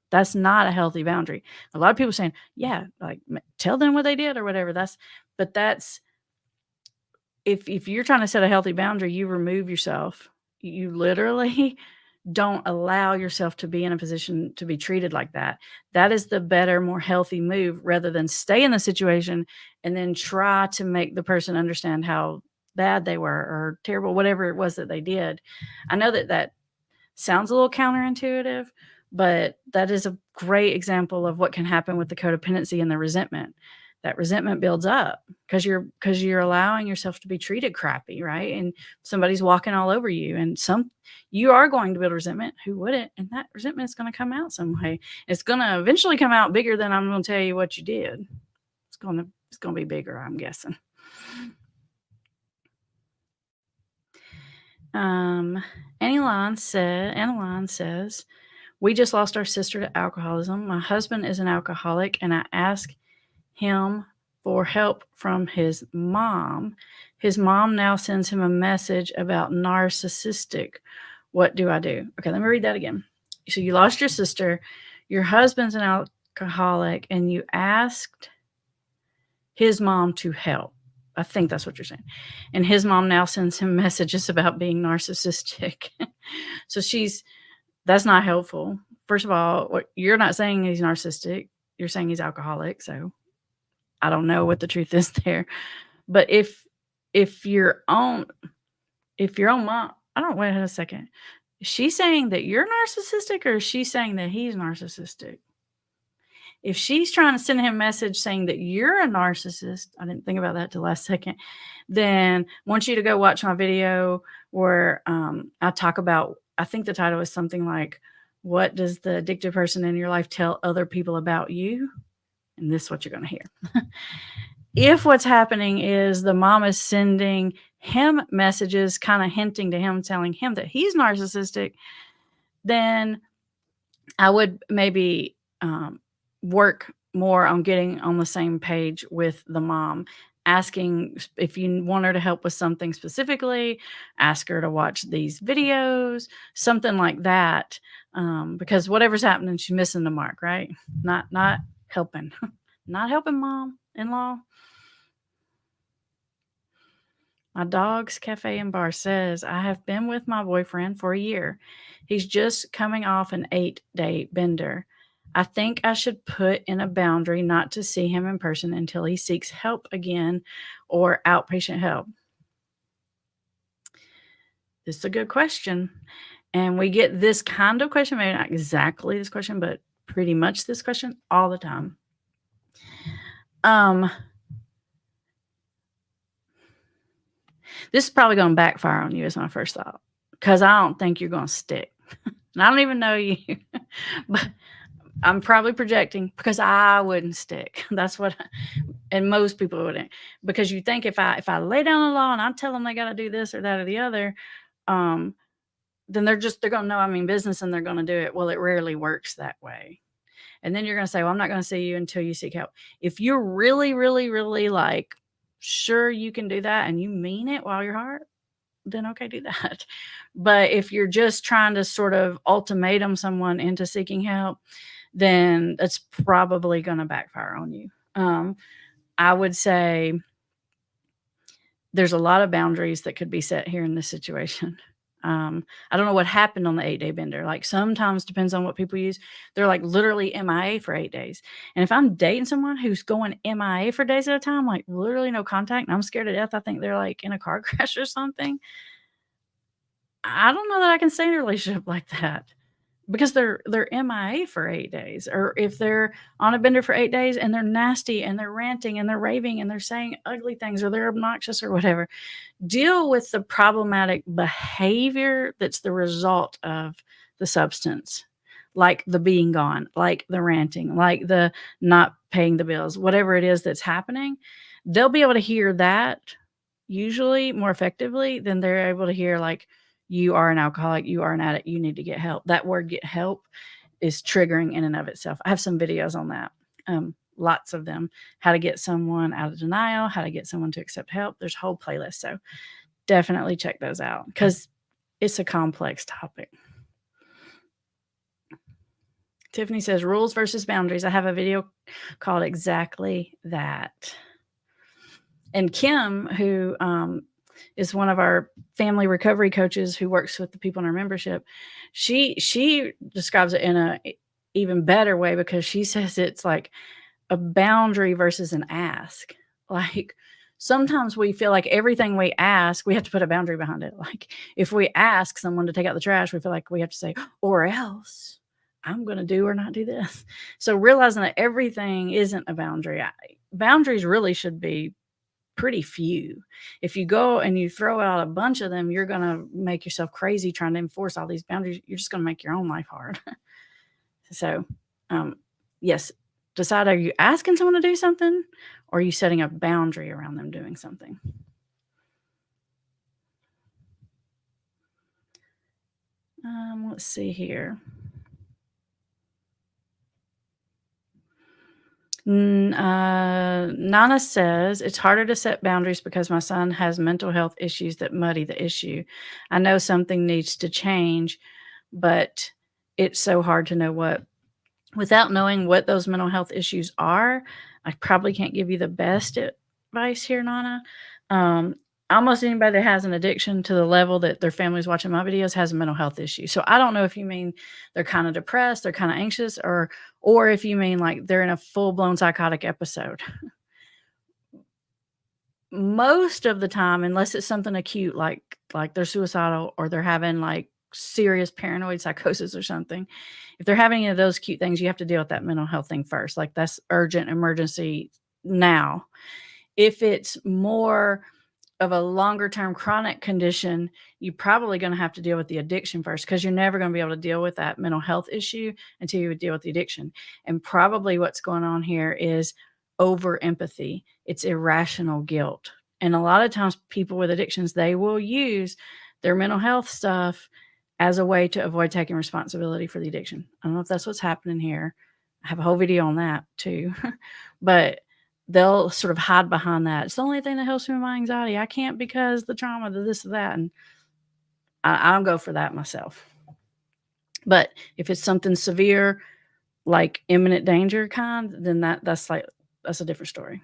That's not a healthy boundary. A lot of people saying, "Yeah, like, tell them what they did or whatever." That's if you're trying to set a healthy boundary, you remove yourself. You literally don't allow yourself to be in a position to be treated like that. That is the better, more healthy move rather than stay in the situation and then try to make the person understand how bad they were or terrible, whatever it was that they did. I know that that sounds a little counterintuitive, but that is a great example of what can happen with the codependency and the resentment. that resentment builds up because you're allowing yourself to be treated crappy, right? And somebody's walking all over you, and you are going to build resentment. Who wouldn't? And that resentment is going to come out some way. It's going to eventually come out bigger than I'm going to tell you what you did. It's going to be bigger, I'm guessing. Um, Annaline says, we just lost our sister to alcoholism. My husband is an alcoholic, and I ask him for help from his mom. His mom now sends him a message about narcissistic. What do I do? Okay, let me read that again. So you lost your sister, your husband's an alcoholic, and you asked his mom to help. I think that's what you're saying. And his mom now sends him messages about being narcissistic. So that's not helpful. First of all, you're not saying he's narcissistic. You're saying he's alcoholic. So I don't know what the truth is there. But if your own mom, I don't wait a second. Is she saying that you're narcissistic, or is she saying that he's narcissistic? If she's trying to send him a message saying that you're a narcissist, I didn't think about that till last second, then I want you to go watch my video where I talk about, I think the title is something like, what does the addicted person in your life tell other people about you? And this is what you're going to hear. If what's happening is the mom is sending him messages, kind of hinting to him, telling him that he's narcissistic, then I would maybe work more on getting on the same page with the mom, asking if you want her to help with something specifically, ask her to watch these videos, something like that, because whatever's happening, she's missing the mark, right? Not helping, not helping mom-in-law. My dog's cafe and bar says, I have been with my boyfriend for a year. He's just coming off an 8-day bender. I think I should put in a boundary not to see him in person until he seeks help again or outpatient help. This is a good question. And we get this kind of question, maybe not exactly this question, but pretty much this question all the time. This is probably going to backfire on you, is my first thought, because I don't think you're going to stick. And I don't even know you, but I'm probably projecting because I wouldn't stick. That's what, and most people wouldn't, because you think if I lay down the law and I tell them they got to do this or that or the other, then they're going to know I mean business and they're going to do it. Well, it rarely works that way. And then you're going to say, well, I'm not going to see you until you seek help. If you're really, really, really like sure you can do that and you mean it while your heart, then okay, do that. But if you're just trying to sort of ultimatum someone into seeking help, then it's probably going to backfire on you. I would say there's a lot of boundaries that could be set here in this situation. I don't know what happened on the 8-day bender. Like sometimes depends on what people use. They're like literally MIA for 8 days. And if I'm dating someone who's going MIA for days at a time, like literally no contact, and I'm scared to death, I think they're like in a car crash or something. I don't know that I can stay in a relationship like that because they're MIA for 8 days. Or if they're on a bender for 8 days and they're nasty and they're ranting and they're raving and they're saying ugly things or they're obnoxious or whatever, deal with the problematic behavior that's the result of the substance, like the being gone, like the ranting, like the not paying the bills, whatever it is that's happening. They'll be able to hear that usually more effectively than they're able to hear like, you are an alcoholic, you are an addict, you need to get help. That word get help is triggering in and of itself. I have some videos on that. Lots of them. How to get someone out of denial, how to get someone to accept help. There's a whole playlist. So definitely check those out because it's a complex topic. Tiffany says, rules versus boundaries. I have a video called Exactly That. And Kim, who is one of our family recovery coaches who works with the people in our membership, she describes it in a even better way because she says it's like a boundary versus an ask. Like sometimes we feel like everything we ask, we have to put a boundary behind it. Like if we ask someone to take out the trash, we feel like we have to say, or else I'm going to do or not do this. So realizing that everything isn't a boundary. boundaries really should be pretty few. If you go and you throw out a bunch of them, you're gonna make yourself crazy trying to enforce all these boundaries. You're just gonna make your own life hard. So, um, yes, decide, are you asking someone to do something or are you setting a boundary around them doing something? Let's see here. Nana says, it's harder to set boundaries because my son has mental health issues that muddy the issue. I know something needs to change, but it's so hard to know what. Without knowing what those mental health issues are, I probably can't give you the best advice here, Nana. Um, Almost anybody that has an addiction to the level that their family's watching my videos has a mental health issue. So I don't know if you mean they're kind of depressed, they're kind of anxious, or if you mean like they're in a full blown psychotic episode. Most of the time, unless it's something acute like they're suicidal or they're having like serious paranoid psychosis or something, if they're having any of those cute things, you have to deal with that mental health thing first. Like that's urgent emergency now. If it's more of a longer term chronic condition, you're probably going to have to deal with the addiction first because you're never going to be able to deal with that mental health issue until you would deal with the addiction. And probably what's going on here is over empathy. It's irrational guilt. And a lot of times people with addictions, they will use their mental health stuff as a way to avoid taking responsibility for the addiction. I don't know if that's what's happening here. I have a whole video on that too. But they'll sort of hide behind that. It's the only thing that helps me with my anxiety. I can't because the trauma, the this, or that. And I don't go for that myself. But if it's something severe, like imminent danger kind, then that's a different story.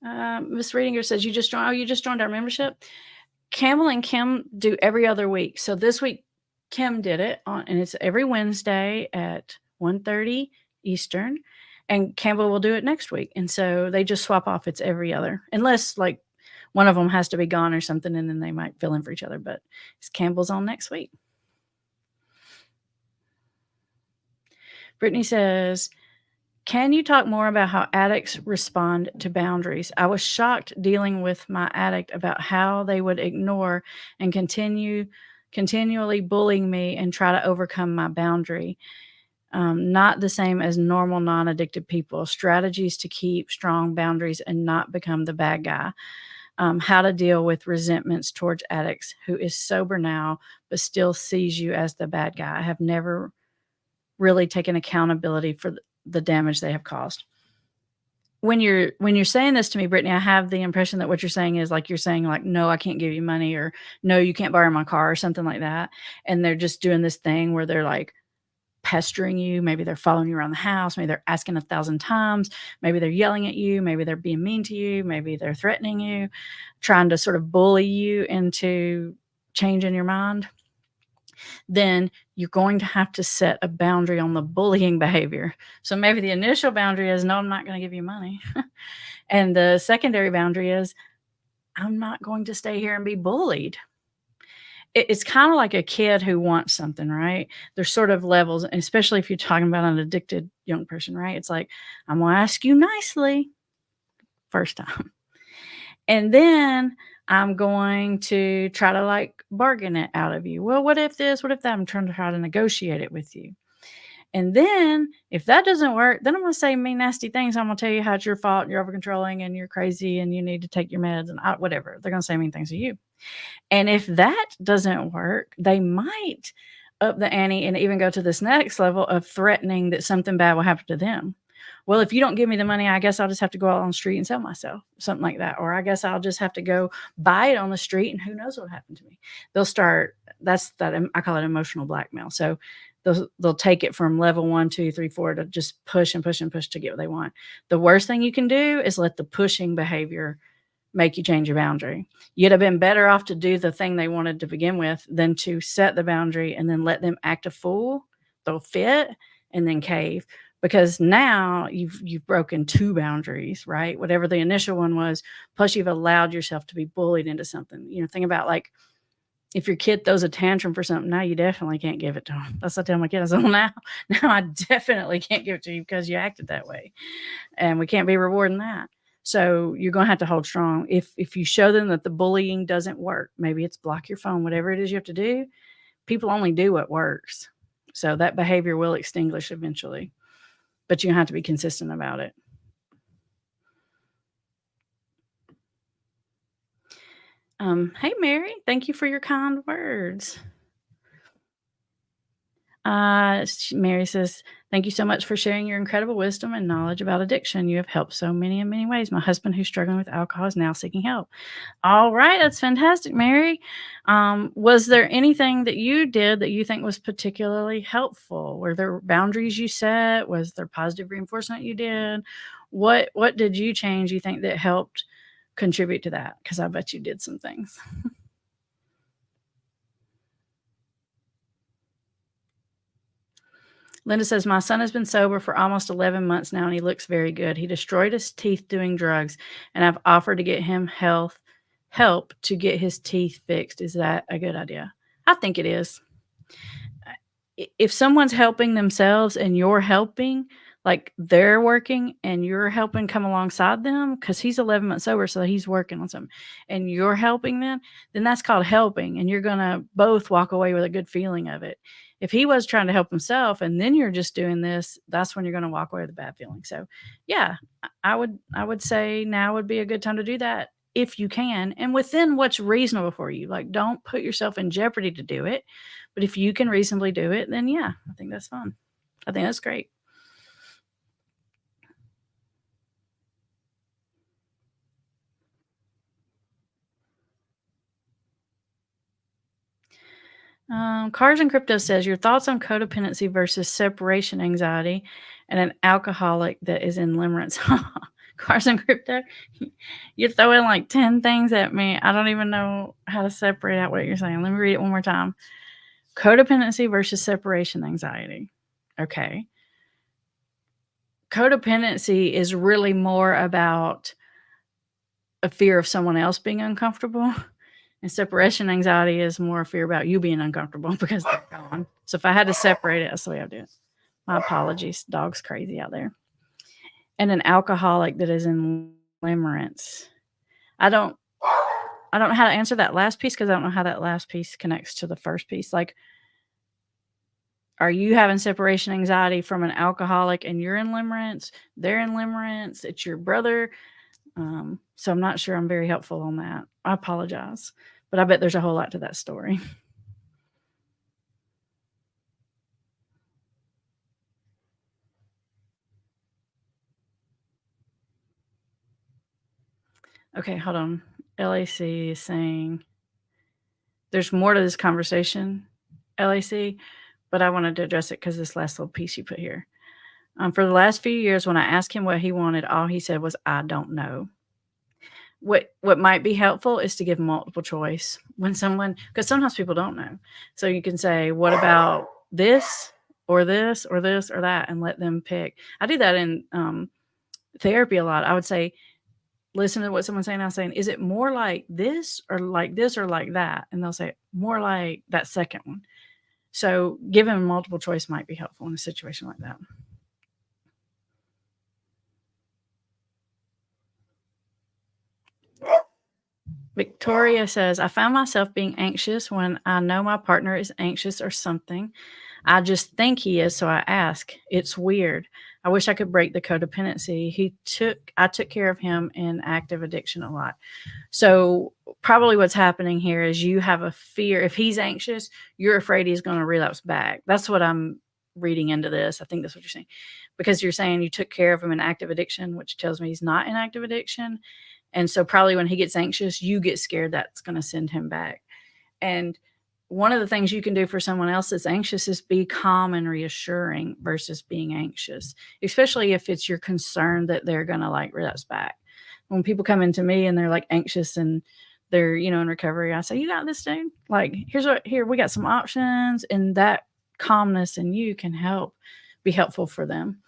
Miss Reedinger says you just joined. Oh, you just joined our membership. Campbell and Kim do every other week. So this week, Kim did it and it's every Wednesday at 1:30 Eastern, and Campbell will do it next week. And so they just swap off. It's every other, unless like one of them has to be gone or something, and then they might fill in for each other. But it's Campbell's on next week. Brittany says, can you talk more about how addicts respond to boundaries? I was shocked dealing with my addict about how they would ignore and continually bullying me and try to overcome my boundary. Not the same as normal non-addicted people. Strategies to keep strong boundaries and not become the bad guy. How to deal with resentments towards addicts who is sober now but still sees you as the bad guy. I have never really taken accountability for the damage they have caused. When you're saying this to me, Brittany, I have the impression that what you're saying is like you're saying like, no, I can't give you money, or no, you can't borrow my car, or something like that. And they're just doing this thing where they're like pestering you. Maybe they're following you around the house. Maybe they're asking 1,000 times. Maybe they're yelling at you. Maybe they're being mean to you. Maybe they're threatening you, trying to sort of bully you into changing your mind. Then you're going to have to set a boundary on the bullying behavior. So maybe the initial boundary is, no, I'm not going to give you money. And the secondary boundary is, I'm not going to stay here and be bullied. It's kind of like a kid who wants something, right? There's sort of levels, especially if you're talking about an addicted young person, right? It's like, I'm going to ask you nicely first time. And then I'm going to try to like bargain it out of you. Well, what if this? What if that? I'm trying to try to negotiate it with you. And then if that doesn't work, then I'm going to say mean, nasty things. I'm going to tell you how it's your fault and you're over controlling and you're crazy and you need to take your meds and whatever. They're going to say mean things to you. And if that doesn't work, they might up the ante and even go to this next level of threatening that something bad will happen to them. Well, if you don't give me the money, I guess I'll just have to go out on the street and sell myself, something like that. Or I guess I'll just have to go buy it on the street and who knows what happened to me. They'll start, I call it emotional blackmail. So they'll take it from level 1, 2, 3, 4 to just push and push and push to get what they want. The worst thing you can do is let the pushing behavior make you change your boundary. You'd have been better off to do the thing they wanted to begin with than to set the boundary and then let them act a fool. They'll fit and then cave, because now you've broken 2 boundaries, right? Whatever the initial one was, plus you've allowed yourself to be bullied into something. Think about like If your kid throws a tantrum for something, now you definitely can't give it to them. That's what I tell my kids. I said, "Well, now I definitely can't give it to you because you acted that way, and we can't be rewarding that." So you're gonna have to hold strong. If you show them that the bullying doesn't work, maybe it's block your phone, whatever it is you have to do, people only do what works. So that behavior will extinguish eventually, but you have to be consistent about it. Hey, Mary, thank you for your kind words. Mary says, "Thank you so much for sharing your incredible wisdom and knowledge about addiction. You have helped so many in many ways. My husband, who's struggling with alcohol, is now seeking help." All right, that's fantastic, Mary. Was there anything that you did that you think was particularly helpful? Were there boundaries you set? Was there positive reinforcement you did? What did you change you think that helped contribute to that? Because I bet you did some things. Linda says, "My son has been sober for almost 11 months now, and he looks very good. He destroyed his teeth doing drugs, and I've offered to get him health help to get his teeth fixed. Is that a good idea?" I think it is. If someone's helping themselves and you're helping, like they're working and you're helping come alongside them, because he's 11 months sober, so he's working on something, and you're helping them, then that's called helping, and you're gonna both walk away with a good feeling of it. If he was trying to help himself and then you're just doing this, that's when you're gonna walk away with a bad feeling. So, yeah, I would say now would be a good time to do that if you can, and within what's reasonable for you. Like, don't put yourself in jeopardy to do it, but if you can reasonably do it, then yeah, I think that's fun. I think that's great. Cars and Crypto says, "Your thoughts on codependency versus separation anxiety and an alcoholic that is in limerence." Cars and Crypto, you're throwing like 10 things at me. I don't even know how to separate out what you're saying. Let me read it one more time. Codependency versus separation anxiety. Okay. Codependency is really more about a fear of someone else being uncomfortable. And separation anxiety is more a fear about you being uncomfortable because they're gone. So if I had to separate it, that's the way I do it. My apologies. Dog's crazy out there. And an alcoholic that is in limerence. I don't I don't know how to answer that last piece because I don't know how that last piece connects to the first piece. Like, are you having separation anxiety from an alcoholic and you're in limerence? They're in limerence. It's your brother. So I'm not sure I'm very helpful on that. I apologize, but I bet there's a whole lot to that story. Okay, hold on. LAC is saying there's more to this conversation, LAC, but I wanted to address it because this last little piece you put here. For the last few years, when I asked him what he wanted, all he said was, "I don't know." What might be helpful is to give multiple choice when someone, because sometimes people don't know. So you can say, "What about this or this or this or that?" and let them pick. I do that in therapy a lot. I would say, listen to what someone's saying. I'm saying, "Is it more like this or like that?" And they'll say, "More like that second one." So giving multiple choice might be helpful in a situation like that. Victoria says, "I found myself being anxious when I know my partner is anxious or something. I just think he is, so I ask. It's weird. I wish I could break the codependency. I took care of him in active addiction a lot." So probably what's happening here is you have a fear. If he's anxious, you're afraid he's going to relapse back. That's what I'm reading into this. I think that's what you're saying. Because you're saying you took care of him in active addiction, which tells me he's not in active addiction. And so probably when he gets anxious, you get scared that's going to send him back. And one of the things you can do for someone else that's anxious is be calm and reassuring versus being anxious, especially if it's your concern that they're going to like relapse back. When people come into me and they're like anxious and they're, in recovery, I say, "You got this, dude. Like, here, we got some options." And that calmness in you can be helpful for them.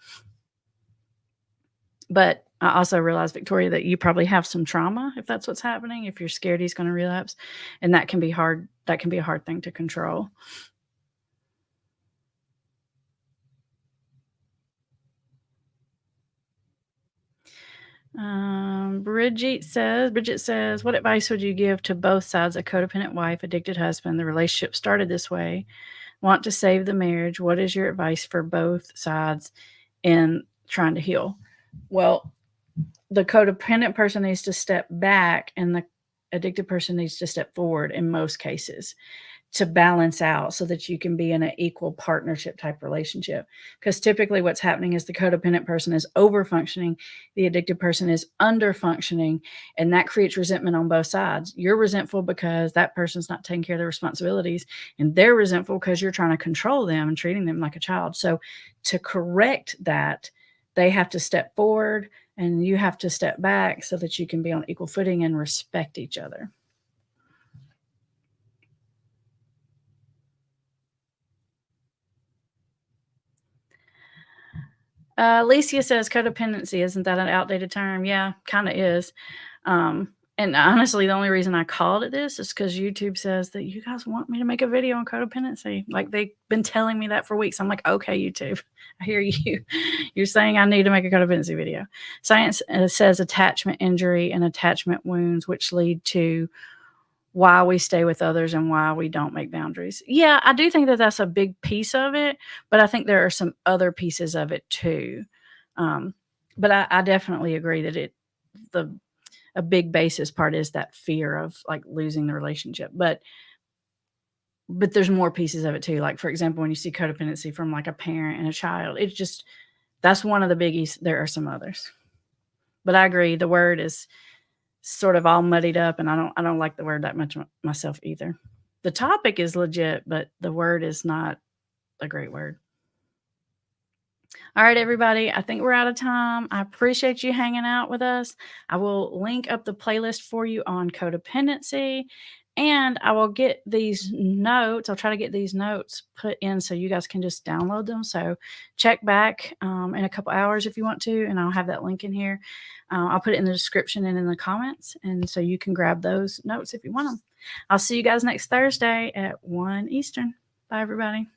But I also realized, Victoria, that you probably have some trauma if that's what's happening, if you're scared he's gonna relapse, and that can be hard that can be a hard thing to control. Bridget says, "What advice would you give to both sides, a codependent wife, addicted husband? The relationship started this way, want to save the marriage. What is your advice for both sides in trying to heal?" Well, the codependent person needs to step back and the addicted person needs to step forward in most cases to balance out so that you can be in an equal partnership type relationship. Because typically what's happening is the codependent person is over functioning, the addicted person is under functioning, and that creates resentment on both sides. You're resentful because that person's not taking care of their responsibilities, and they're resentful because you're trying to control them and treating them like a child. So to correct that, they have to step forward and you have to step back so that you can be on equal footing and respect each other. Alicia says codependency. Isn't that an outdated term? Yeah, kind of is. And honestly, the only reason I called it this is because YouTube says that you guys want me to make a video on codependency. Like they've been telling me that for weeks. I'm like, okay, YouTube, I hear you. You're saying I need to make a codependency video. Science says attachment injury and attachment wounds, which lead to why we stay with others and why we don't make boundaries. Yeah, I do think that that's a big piece of it, but I think there are some other pieces of it too. Um, but I definitely agree that the a big basis part is that fear of like losing the relationship. But there's more pieces of it too. Like for example, when you see codependency from like a parent and a child, it's just that's one of the biggies. There are some others. But I agree, the word is sort of all muddied up, and I don't like the word that much myself either. The topic is legit, but the word is not a great word. All right, everybody, I think we're out of time. I appreciate you hanging out with us. I will link up the playlist for you on codependency, and I will get these notes. I'll try to get these notes put in so you guys can just download them. So check back in a couple hours if you want to, and I'll have that link in here. I'll put it in the description and in the comments, and so you can grab those notes if you want them. I'll see you guys next Thursday at 1 Eastern. Bye, everybody.